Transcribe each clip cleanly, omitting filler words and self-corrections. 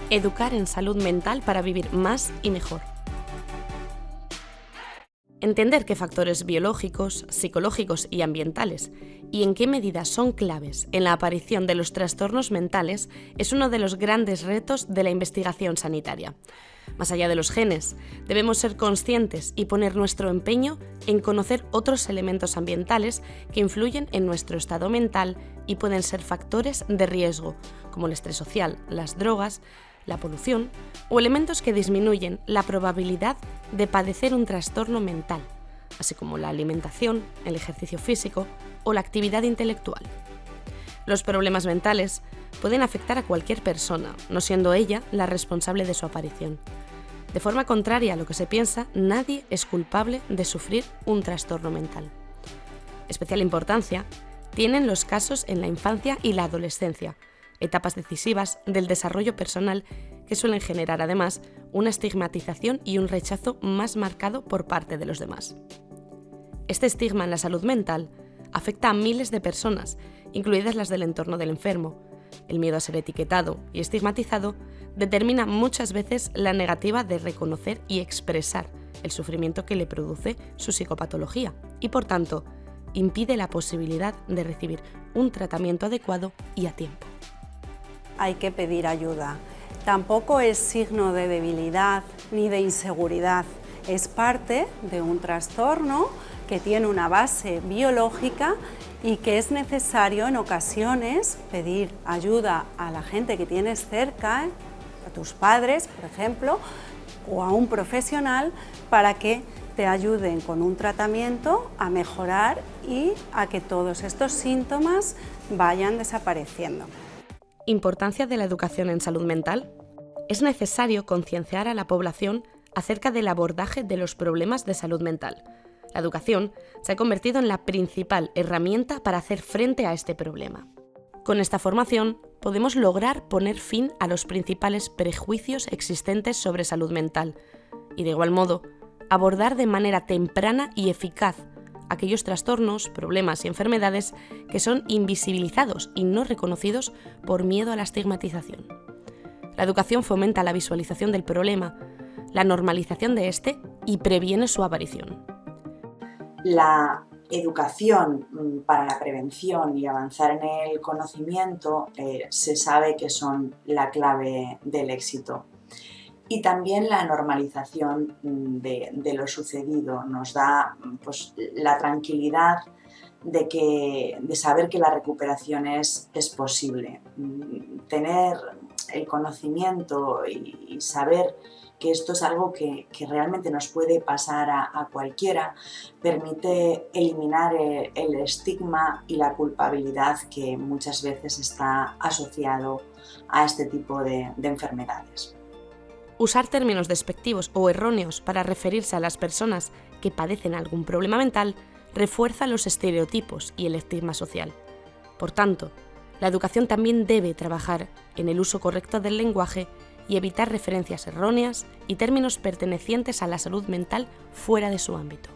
Educar en salud mental para vivir más y mejor. Entender qué factores biológicos, psicológicos y ambientales y en qué medida son claves en la aparición de los trastornos mentales es uno de los grandes retos de la investigación sanitaria. Más allá de los genes, debemos ser conscientes y poner nuestro empeño en conocer otros elementos ambientales que influyen en nuestro estado mental y pueden ser factores de riesgo, como el estrés social, las drogas, la polución o elementos que disminuyen la probabilidad de padecer un trastorno mental, así como la alimentación, el ejercicio físico o la actividad intelectual. Los problemas mentales pueden afectar a cualquier persona, no siendo ella la responsable de su aparición. De forma contraria a lo que se piensa, nadie es culpable de sufrir un trastorno mental. Especial importancia tienen los casos en la infancia y la adolescencia, etapas decisivas del desarrollo personal que suelen generar además una estigmatización y un rechazo más marcado por parte de los demás. Este estigma en la salud mental afecta a miles de personas, incluidas las del entorno del enfermo. El miedo a ser etiquetado y estigmatizado determina muchas veces la negativa de reconocer y expresar el sufrimiento que le produce su psicopatología y, por tanto, impide la posibilidad de recibir un tratamiento adecuado y a tiempo. Hay que pedir ayuda. Tampoco es signo de debilidad ni de inseguridad. Es parte de un trastorno que tiene una base biológica y que es necesario en ocasiones pedir ayuda a la gente que tienes cerca, a tus padres, por ejemplo, o a un profesional para que te ayuden con un tratamiento a mejorar y a que todos estos síntomas vayan desapareciendo. Importancia de la educación en salud mental. Es necesario concienciar a la población acerca del abordaje de los problemas de salud mental. La educación se ha convertido en la principal herramienta para hacer frente a este problema. Con esta formación podemos lograr poner fin a los principales prejuicios existentes sobre salud mental y, de igual modo, abordar de manera temprana y eficaz aquellos trastornos, problemas y enfermedades que son invisibilizados y no reconocidos por miedo a la estigmatización. La educación fomenta la visualización del problema, la normalización de este y previene su aparición. La educación para la prevención y avanzar en el conocimiento se sabe que son la clave del éxito. Y también la normalización de lo sucedido nos da la tranquilidad de saber que la recuperación es posible. Tener el conocimiento y saber que esto es algo que realmente nos puede pasar a cualquiera permite eliminar el estigma y la culpabilidad que muchas veces está asociado a este tipo de enfermedades. Usar términos despectivos o erróneos para referirse a las personas que padecen algún problema mental refuerza los estereotipos y el estigma social. Por tanto, la educación también debe trabajar en el uso correcto del lenguaje y evitar referencias erróneas y términos pertenecientes a la salud mental fuera de su ámbito.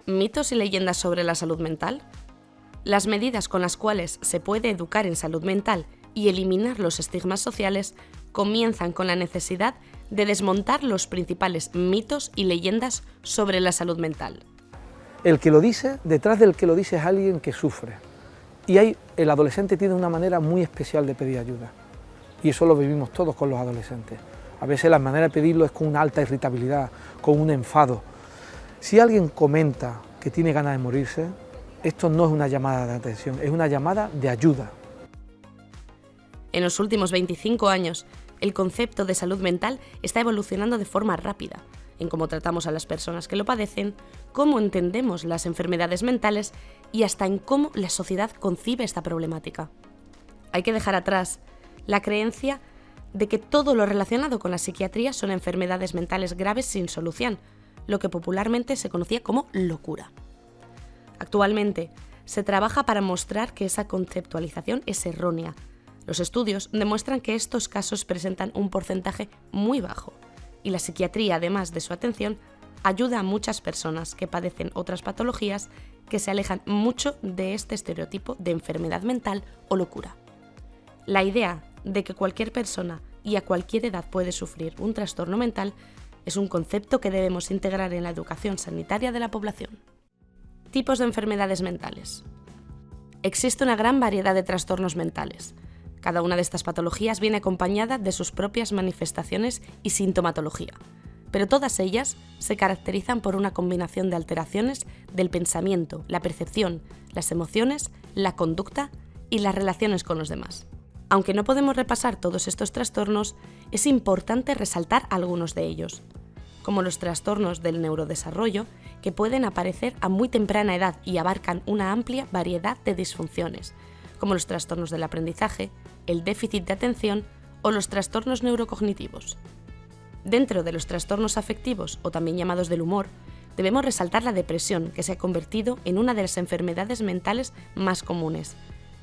¿Mitos y leyendas sobre la salud mental? Las medidas con las cuales se puede educar en salud mental y eliminar los estigmas sociales comienzan con la necesidad de desmontar los principales mitos y leyendas sobre la salud mental. El que lo dice, detrás del que lo dice es alguien que sufre. Y el adolescente tiene una manera muy especial de pedir ayuda. Y eso lo vivimos todos con los adolescentes. A veces la manera de pedirlo es con una alta irritabilidad, con un enfado. Si alguien comenta que tiene ganas de morirse, esto no es una llamada de atención, es una llamada de ayuda. En los últimos 25 años, el concepto de salud mental está evolucionando de forma rápida en cómo tratamos a las personas que lo padecen, cómo entendemos las enfermedades mentales y hasta en cómo la sociedad concibe esta problemática. Hay que dejar atrás la creencia de que todo lo relacionado con la psiquiatría son enfermedades mentales graves sin solución, lo que popularmente se conocía como locura. Actualmente, se trabaja para mostrar que esa conceptualización es errónea. Los estudios demuestran que estos casos presentan un porcentaje muy bajo y la psiquiatría, además de su atención, ayuda a muchas personas que padecen otras patologías que se alejan mucho de este estereotipo de enfermedad mental o locura. La idea de que cualquier persona y a cualquier edad puede sufrir un trastorno mental es un concepto que debemos integrar en la educación sanitaria de la población. Tipos de enfermedades mentales. Existe una gran variedad de trastornos mentales. Cada una de estas patologías viene acompañada de sus propias manifestaciones y sintomatología, pero todas ellas se caracterizan por una combinación de alteraciones del pensamiento, la percepción, las emociones, la conducta y las relaciones con los demás. Aunque no podemos repasar todos estos trastornos, es importante resaltar algunos de ellos, como los trastornos del neurodesarrollo, que pueden aparecer a muy temprana edad y abarcan una amplia variedad de disfunciones, como los trastornos del aprendizaje, el déficit de atención o los trastornos neurocognitivos. Dentro de los trastornos afectivos, o también llamados del humor, debemos resaltar la depresión, que se ha convertido en una de las enfermedades mentales más comunes,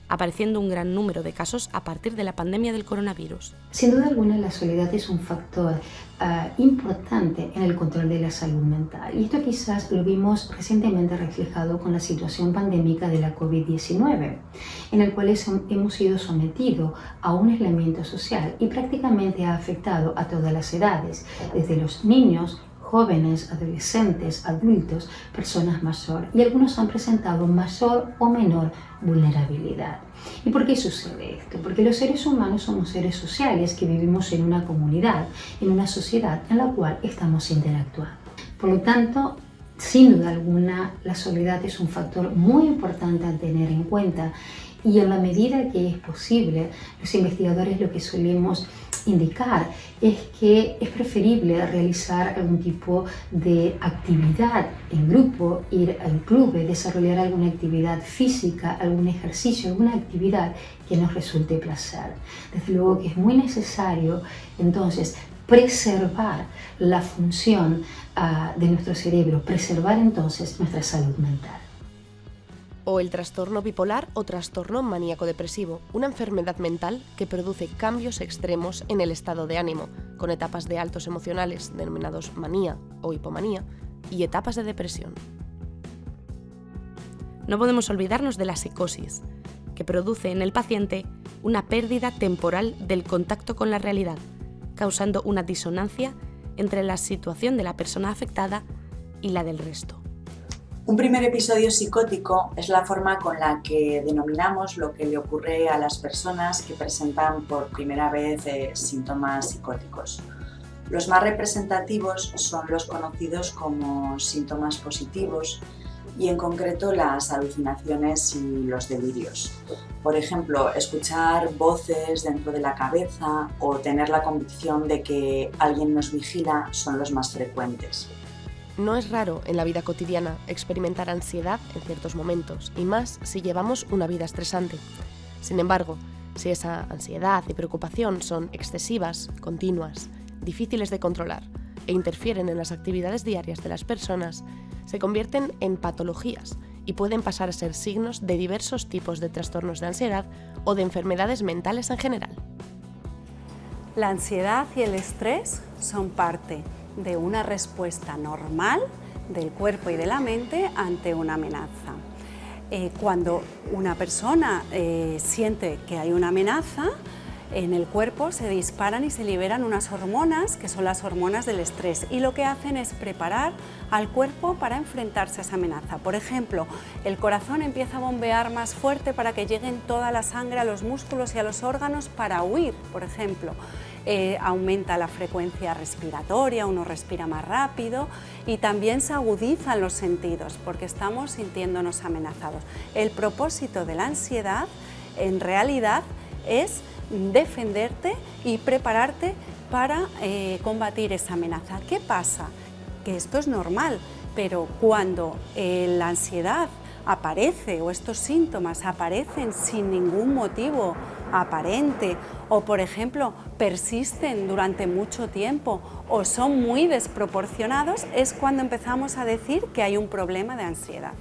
apareciendo un gran número de casos a partir de la pandemia del coronavirus. Sin duda alguna, la soledad es un factor importante en el control de la salud mental. Y esto quizás lo vimos recientemente reflejado con la situación pandémica de la COVID-19, en el cual hemos sido sometidos a un aislamiento social y prácticamente ha afectado a todas las edades, desde los niños, jóvenes, adolescentes, adultos, personas mayores, y algunos han presentado mayor o menor vulnerabilidad. ¿Y por qué sucede esto? Porque los seres humanos somos seres sociales que vivimos en una comunidad, en una sociedad en la cual estamos interactuando. Por lo tanto, sin duda alguna, la soledad es un factor muy importante a tener en cuenta, y en la medida que es posible, los investigadores lo que solemos indicar es que es preferible realizar algún tipo de actividad en grupo, ir al club, desarrollar alguna actividad física, algún ejercicio, alguna actividad que nos resulte placer. Desde luego que es muy necesario entonces preservar la función de nuestro cerebro, preservar entonces nuestra salud mental. O el trastorno bipolar o trastorno maníaco-depresivo, una enfermedad mental que produce cambios extremos en el estado de ánimo, con etapas de altos emocionales denominados manía o hipomanía y etapas de depresión. No podemos olvidarnos de la psicosis, que produce en el paciente una pérdida temporal del contacto con la realidad, causando una disonancia entre la situación de la persona afectada y la del resto. Un primer episodio psicótico es la forma con la que denominamos lo que le ocurre a las personas que presentan por primera vez síntomas psicóticos. Los más representativos son los conocidos como síntomas positivos y en concreto las alucinaciones y los delirios. Por ejemplo, escuchar voces dentro de la cabeza o tener la convicción de que alguien nos vigila son los más frecuentes. No es raro en la vida cotidiana experimentar ansiedad en ciertos momentos, y más si llevamos una vida estresante. Sin embargo, si esa ansiedad y preocupación son excesivas, continuas, difíciles de controlar e interfieren en las actividades diarias de las personas, se convierten en patologías y pueden pasar a ser signos de diversos tipos de trastornos de ansiedad o de enfermedades mentales en general. La ansiedad y el estrés son parte de una respuesta normal del cuerpo y de la mente ante una amenaza. Cuando una persona siente que hay una amenaza, en el cuerpo se disparan y se liberan unas hormonas que son las hormonas del estrés, y lo que hacen es preparar al cuerpo para enfrentarse a esa amenaza. Por ejemplo, el corazón empieza a bombear más fuerte para que llegue toda la sangre a los músculos y a los órganos para huir, por ejemplo. Aumenta la frecuencia respiratoria, uno respira más rápido, y también se agudizan los sentidos porque estamos sintiéndonos amenazados. El propósito de la ansiedad en realidad es defenderte y prepararte para combatir esa amenaza. ¿Qué pasa? Que esto es normal, pero cuando la ansiedad aparece o estos síntomas aparecen sin ningún motivo aparente, o por ejemplo persisten durante mucho tiempo o son muy desproporcionados, es cuando empezamos a decir que hay un problema de ansiedad.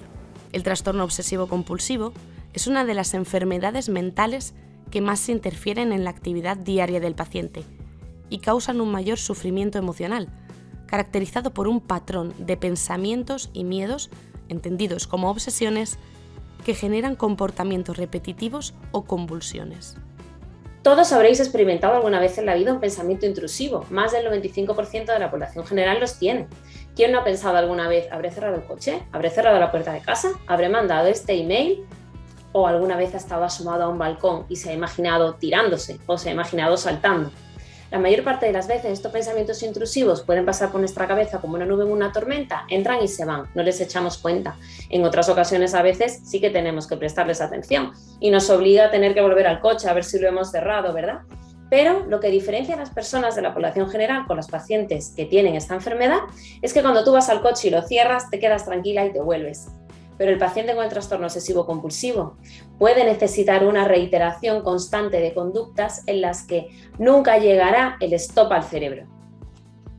El trastorno obsesivo-compulsivo es una de las enfermedades mentales que más interfieren en la actividad diaria del paciente y causan un mayor sufrimiento emocional, caracterizado por un patrón de pensamientos y miedos, entendidos como obsesiones, que generan comportamientos repetitivos o convulsiones. Todos habréis experimentado alguna vez en la vida un pensamiento intrusivo. Más del 95% de la población general los tiene. ¿Quién no ha pensado alguna vez, habré cerrado el coche? ¿Habré cerrado la puerta de casa? ¿Habré mandado este email? ¿O alguna vez ha estado asomado a un balcón y se ha imaginado tirándose o se ha imaginado saltando? La mayor parte de las veces estos pensamientos intrusivos pueden pasar por nuestra cabeza como una nube en una tormenta, entran y se van, no les echamos cuenta. En otras ocasiones a veces sí que tenemos que prestarles atención y nos obliga a tener que volver al coche a ver si lo hemos cerrado, ¿verdad? Pero lo que diferencia a las personas de la población general con los pacientes que tienen esta enfermedad es que cuando tú vas al coche y lo cierras, te quedas tranquila y te vuelves. Pero el paciente con el trastorno obsesivo-compulsivo puede necesitar una reiteración constante de conductas en las que nunca llegará el stop al cerebro.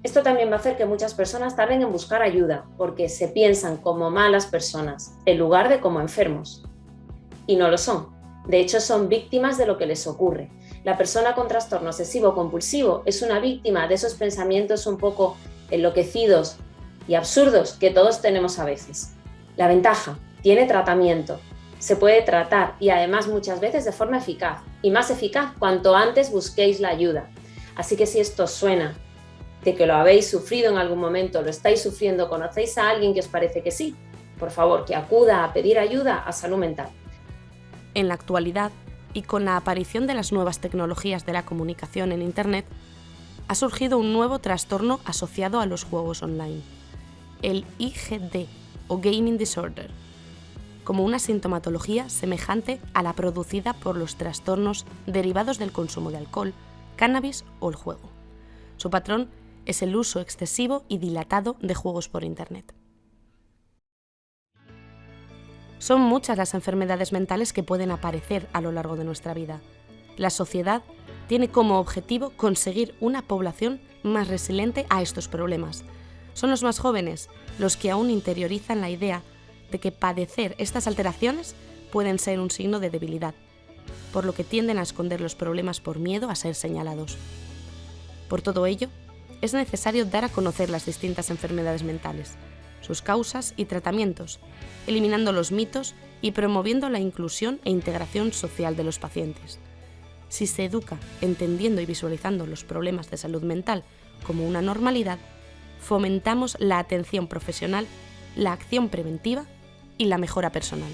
Esto también va a hacer que muchas personas tarden en buscar ayuda porque se piensan como malas personas en lugar de como enfermos. Y no lo son. De hecho, son víctimas de lo que les ocurre. La persona con trastorno obsesivo-compulsivo es una víctima de esos pensamientos un poco enloquecidos y absurdos que todos tenemos a veces. La ventaja, tiene tratamiento, se puede tratar y además muchas veces de forma eficaz y más eficaz cuanto antes busquéis la ayuda. Así que si esto os suena de que lo habéis sufrido en algún momento, lo estáis sufriendo, conocéis a alguien que os parece que sí, por favor, que acuda a pedir ayuda a salud mental. En la actualidad, y con la aparición de las nuevas tecnologías de la comunicación en Internet, ha surgido un nuevo trastorno asociado a los juegos online, el IGD, o Gaming Disorder, como una sintomatología semejante a la producida por los trastornos derivados del consumo de alcohol, cannabis o el juego. Su patrón es el uso excesivo y dilatado de juegos por Internet. Son muchas las enfermedades mentales que pueden aparecer a lo largo de nuestra vida. La sociedad tiene como objetivo conseguir una población más resiliente a estos problemas. Son los más jóvenes los que aún interiorizan la idea de que padecer estas alteraciones pueden ser un signo de debilidad, por lo que tienden a esconder los problemas por miedo a ser señalados. Por todo ello, es necesario dar a conocer las distintas enfermedades mentales, sus causas y tratamientos, eliminando los mitos y promoviendo la inclusión e integración social de los pacientes. Si se educa entendiendo y visualizando los problemas de salud mental como una normalidad, fomentamos la atención profesional, la acción preventiva y la mejora personal.